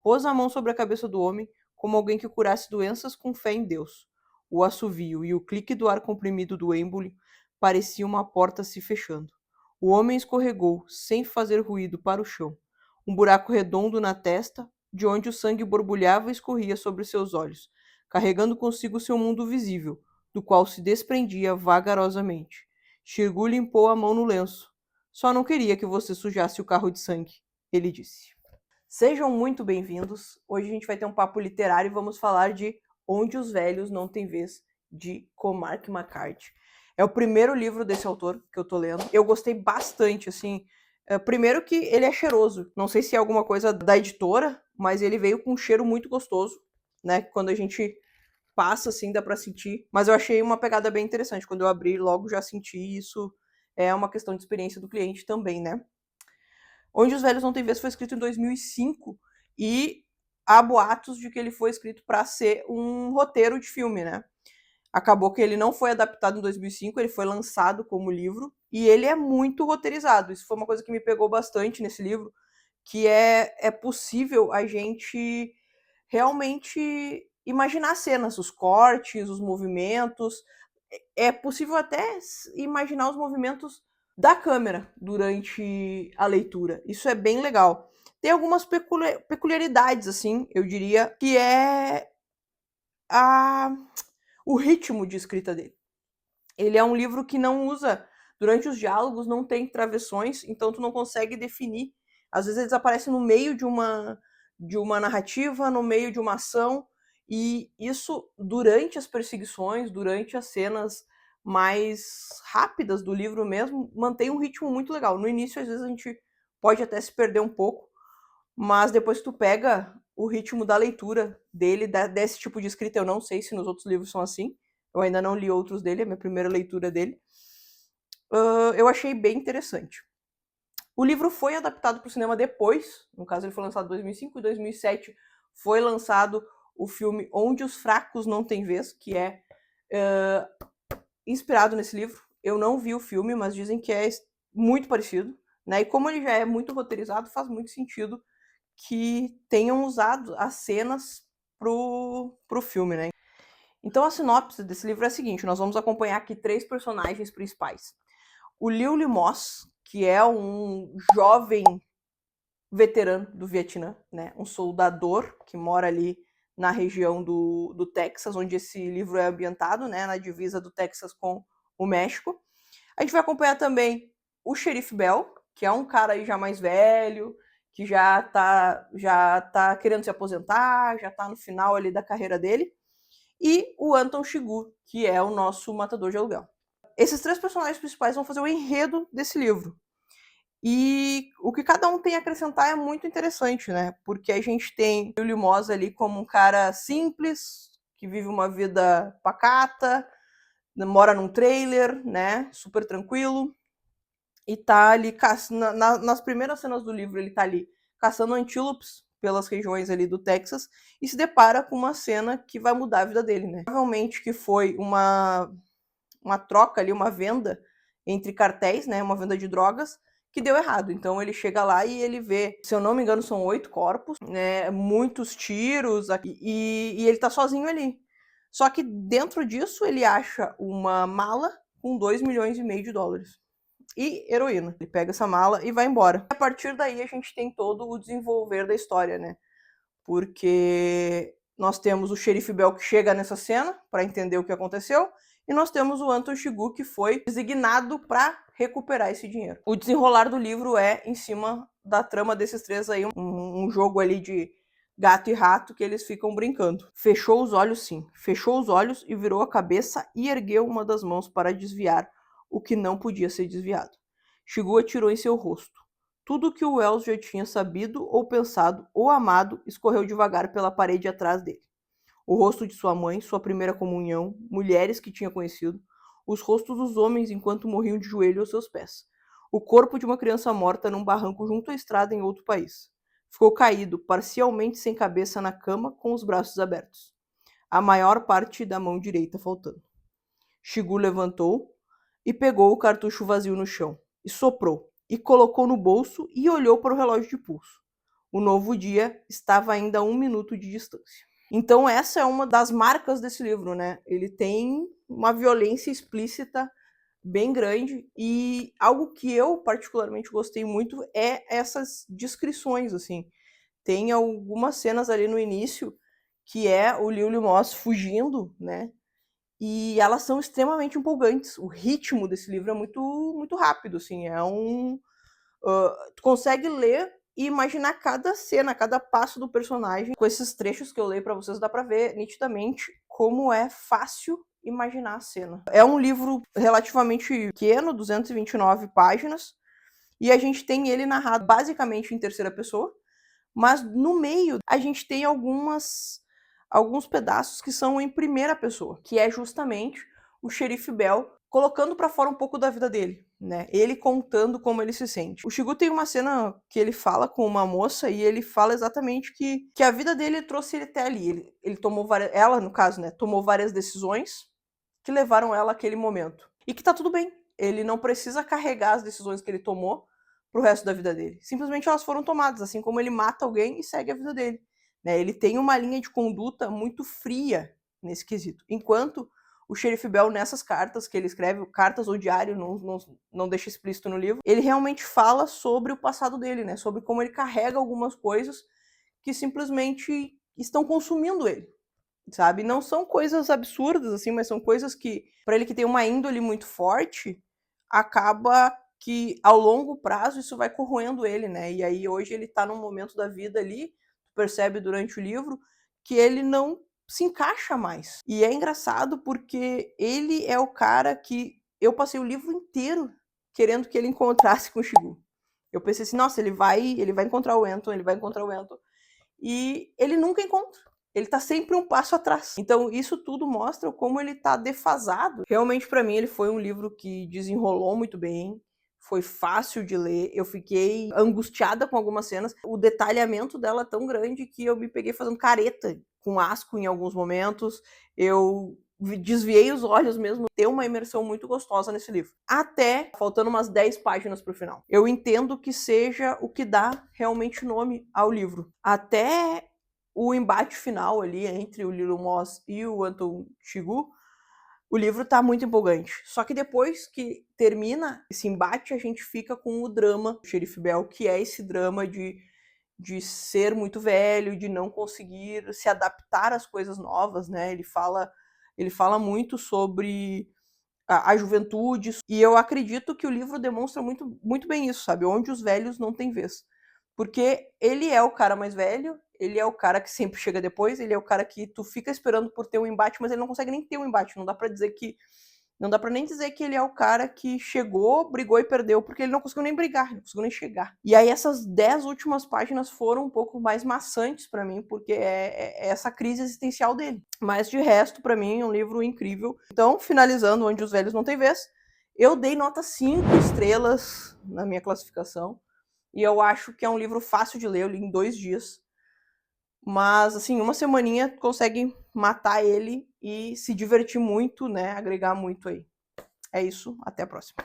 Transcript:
Pôs a mão sobre a cabeça do homem, como alguém que curasse doenças com fé em Deus. O assovio e o clique do ar comprimido do êmbolo parecia uma porta se fechando. O homem escorregou, sem fazer ruído, para o chão. Um buraco redondo na testa, de onde o sangue borbulhava e escorria sobre seus olhos, carregando consigo seu mundo visível, do qual se desprendia vagarosamente. Xirgu limpou a mão no lenço. Só não queria que você sujasse o carro de sangue, ele disse. Sejam muito bem-vindos. Hoje a gente vai ter um papo literário e vamos falar de Onde os Velhos Não Têm Vez, de Cormac McCarthy. É o primeiro livro desse autor que eu tô lendo. Eu gostei bastante, assim. Primeiro que ele é cheiroso. Não sei se é alguma coisa da editora, mas ele veio com um cheiro muito gostoso, né? Quando a gente passa, assim, dá pra sentir. Mas eu achei uma pegada bem interessante. Quando eu abri, logo já senti isso. É uma questão de experiência do cliente também, né? Onde os Velhos Não Têm Vez foi escrito em 2005 e há boatos de que ele foi escrito para ser um roteiro de filme, né? Acabou que ele não foi adaptado em 2005, ele foi lançado como livro e ele é muito roteirizado. Isso foi uma coisa que me pegou bastante nesse livro, que é possível a gente realmente imaginar cenas, os cortes, os movimentos. É possível até imaginar os movimentos da câmera durante a leitura. Isso é bem legal. Tem algumas peculiaridades, assim, eu diria, que é a... o ritmo de escrita dele. Ele é um livro que não usa, durante os diálogos, não tem travessões, então tu não consegue definir. Às vezes eles aparecem no meio de uma narrativa, no meio de uma ação, e isso, durante as perseguições, durante as cenas mais rápidas do livro mesmo, mantém um ritmo muito legal. No início, às vezes, a gente pode até se perder um pouco, mas depois tu pega o ritmo da leitura dele, desse tipo de escrita. Eu não sei se nos outros livros são assim, eu ainda não li outros dele, é a minha primeira leitura dele. Eu achei bem interessante. O livro foi adaptado para o cinema depois, no caso ele foi lançado em 2005 e 2007 foi lançado o filme Onde os Fracos Não Têm Vez, que é inspirado nesse livro. Eu não vi o filme, mas dizem que é muito parecido, né? E como ele já é muito roteirizado, faz muito sentido que tenham usado as cenas pro filme, né? Então a sinopse desse livro é a seguinte: nós vamos acompanhar aqui 3 personagens principais. O Liu Moss, que é um jovem veterano do Vietnã, né? Um soldador que mora ali na região do Texas, onde esse livro é ambientado, né? Na divisa do Texas com o México. A gente vai acompanhar também o Xerife Bell, que é um cara aí já mais velho, que já tá querendo se aposentar, já tá no final ali da carreira dele. E o Anton Chigurh, que é o nosso matador de aluguel. Esses 3 personagens principais vão fazer o enredo desse livro. E o que cada um tem a acrescentar é muito interessante, né? Porque a gente tem o Limosa ali como um cara simples, que vive uma vida pacata, mora num trailer, né? Super tranquilo. E tá ali, nas primeiras cenas do livro, ele tá ali caçando antílopes pelas regiões ali do Texas e se depara com uma cena que vai mudar a vida dele, né? Provavelmente que foi uma troca ali, uma venda entre cartéis, né? Uma venda de drogas que deu errado. Então ele chega lá e ele vê, se eu não me engano, são 8 corpos, né? Muitos tiros e ele tá sozinho ali. Só que dentro disso ele acha uma mala com 2,5 milhões de dólares e heroína. Ele pega essa mala e vai embora. A partir daí a gente tem todo o desenvolver da história, né? Porque nós temos o Xerife Bell que chega nessa cena para entender o que aconteceu e nós temos o Anton Chigurh que foi designado para recuperar esse dinheiro. O desenrolar do livro é em cima da trama desses 3 aí, um jogo ali de gato e rato que eles ficam brincando. Fechou os olhos, sim. Fechou os olhos e virou a cabeça e ergueu uma das mãos para desviar o que não podia ser desviado. Chigurh atirou em seu rosto. Tudo o que o Wells já tinha sabido ou pensado ou amado escorreu devagar pela parede atrás dele. O rosto de sua mãe, sua primeira comunhão, mulheres que tinha conhecido, os rostos dos homens enquanto morriam de joelho aos seus pés. O corpo de uma criança morta num barranco junto à estrada em outro país. Ficou caído, parcialmente sem cabeça na cama, com os braços abertos. A maior parte da mão direita faltando. Chigurh levantou e pegou o cartucho vazio no chão, e soprou, e colocou no bolso e olhou para o relógio de pulso. O novo dia estava ainda a 1 minuto de distância. Então essa é uma das marcas desse livro, né? Ele tem uma violência explícita bem grande e algo que eu particularmente gostei muito é essas descrições, assim. Tem algumas cenas ali no início que é o Lily Moss fugindo, né? E elas são extremamente empolgantes. O ritmo desse livro é muito rápido, assim. Tu consegue ler e imaginar cada cena, cada passo do personagem. Com esses trechos que eu leio para vocês, dá para ver nitidamente como é fácil imaginar a cena. É um livro relativamente pequeno, 229 páginas, e a gente tem ele narrado basicamente em terceira pessoa, mas no meio a gente tem alguns pedaços que são em primeira pessoa, que é justamente o xerife Bell colocando para fora um pouco da vida dele, né? Ele contando como ele se sente. O Shigu tem uma cena que ele fala com uma moça e ele fala exatamente que a vida dele trouxe ele até ali. Ele tomou várias, ela no caso, né, tomou várias decisões que levaram ela àquele momento. E que tá tudo bem. Ele não precisa carregar as decisões que ele tomou pro resto da vida dele. Simplesmente elas foram tomadas, assim como ele mata alguém e segue a vida dele. Né? Ele tem uma linha de conduta muito fria nesse quesito. Enquanto o xerife Bell, nessas cartas que ele escreve, cartas ou diário, não deixa explícito no livro, ele realmente fala sobre o passado dele, né? Sobre como ele carrega algumas coisas que simplesmente estão consumindo ele, sabe? Não são coisas absurdas, assim, mas são coisas que, para ele que tem uma índole muito forte, acaba que ao longo prazo isso vai corroendo ele, né? E aí hoje ele tá num momento da vida ali, tu percebe durante o livro, que ele não se encaixa mais. E é engraçado porque ele é o cara que eu passei o livro inteiro querendo que ele encontrasse com o Shigu. Eu pensei assim, nossa, ele vai encontrar o Anton, ele vai encontrar o Anton. E ele nunca encontra. Ele tá sempre um passo atrás. Então, isso tudo mostra como ele tá defasado. Realmente, para mim, ele foi um livro que desenrolou muito bem, foi fácil de ler, eu fiquei angustiada com algumas cenas. O detalhamento dela é tão grande que eu me peguei fazendo careta, com asco em alguns momentos. Eu desviei os olhos mesmo, ter uma imersão muito gostosa nesse livro. Até, faltando umas 10 páginas pro final. Eu entendo que seja o que dá realmente nome ao livro. Até o embate final ali entre o Lily Moss e o Anton Shigu, o livro tá muito empolgante. Só que depois que termina esse embate, a gente fica com o drama do Xerife Bell, que é esse drama de ser muito velho, de não conseguir se adaptar às coisas novas, né? Ele fala muito sobre a juventude, e eu acredito que o livro demonstra muito bem isso, sabe? Onde os velhos não têm vez. Porque ele é o cara mais velho, ele é o cara que sempre chega depois, ele é o cara que tu fica esperando por ter um embate, mas ele não consegue nem ter um embate. Não dá pra nem dizer que ele é o cara que chegou, brigou e perdeu, porque ele não conseguiu nem brigar, não conseguiu nem chegar. E aí essas 10 últimas páginas foram um pouco mais maçantes para mim, porque é essa crise existencial dele. Mas de resto, para mim, é um livro incrível. Então, finalizando Onde os Velhos Não Têm Vez, eu dei nota 5 estrelas na minha classificação. E eu acho que é um livro fácil de ler, eu li em 2 dias. Mas, assim, uma semaninha consegue matar ele e se divertir muito, né? Agregar muito aí. É isso, até a próxima.